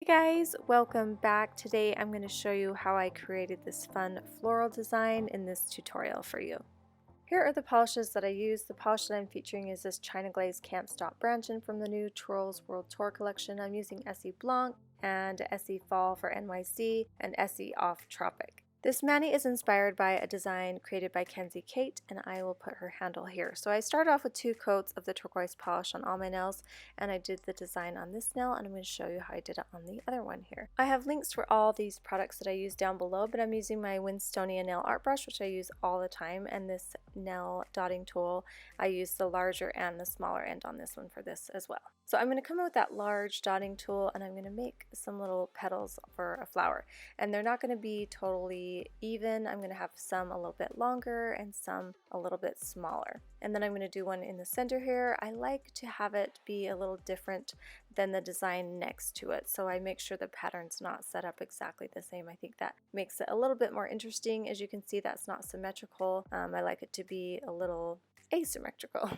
Hey guys, welcome back. Today I'm going to show you how I created this fun floral design in this tutorial for you. Here are the polishes that I use. The polish that I'm featuring is this China Glaze Camp Stop Branchin from the new Twirls World Tour collection. I'm using Essie Blanc and Essie Fall for NYC and Essie Off Tropic. This mani is inspired by a design created by Kenzie Kate, and I will put her handle here. So I started off with 2 coats of the turquoise polish on all my nails, and I did the design on this nail, and I'm going to show you how I did it on the other one here. I have links for all these products that I use down below, but I'm using my Winstonia nail art brush, which I use all the time, and this nail dotting tool. I use the larger and the smaller end on this one for this as well. So I'm going to come in with that large dotting tool, and I'm going to make some little petals for a flower, and they're not going to be totally even. I'm going to have some a little bit longer and some a little bit smaller. And then I'm going to do one in the center here. I like to have it be a little different than the design next to it, so I make sure the pattern's not set up exactly the same. I think that makes it a little bit more interesting. As you can see, that's not symmetrical. I like it to be a little asymmetrical.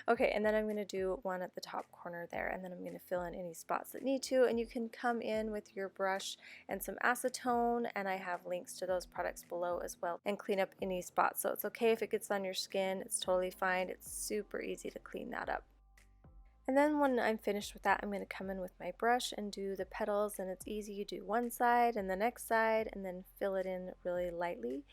Okay, and then I'm going to do one at the top corner there, and then I'm going to fill in any spots that need to, and you can come in with your brush and some acetone, and I have links to those products below as well, and clean up any spots. So it's okay if it gets on your skin, it's totally fine. It's super easy to clean that up. And then when I'm finished with that, I'm going to come in with my brush and do the petals, and it's easy. You do one side and the next side and then fill it in really lightly.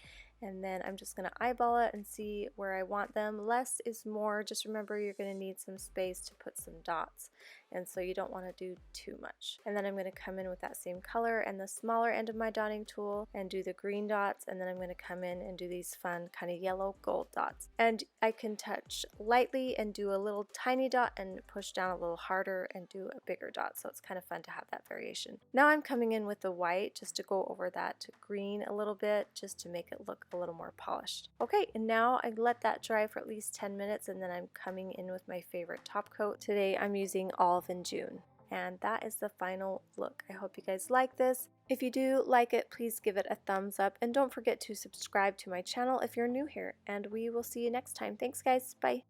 And then I'm just going to eyeball it and see where I want them. Less is more. Just remember you're going to need some space to put some dots, and so you don't want to do too much. And then I'm going to come in with that same color and the smaller end of my dotting tool and do the green dots, and then I'm going to come in and do these fun kind of yellow gold dots. And I can touch lightly and do a little tiny dot and push down a little harder and do a bigger dot, so it's kind of fun to have that variation. Now I'm coming in with the white just to go over that green a little bit, just to make it look a little more polished. Okay, and now I let that dry for at least 10 minutes, and then I'm coming in with my favorite top coat. Today I'm using e.l.f. in June, and that is the final look. I hope you guys like this. If you do like it, please give it a thumbs up, and don't forget to subscribe to my channel if you're new here, and we will see you next time. Thanks guys, bye!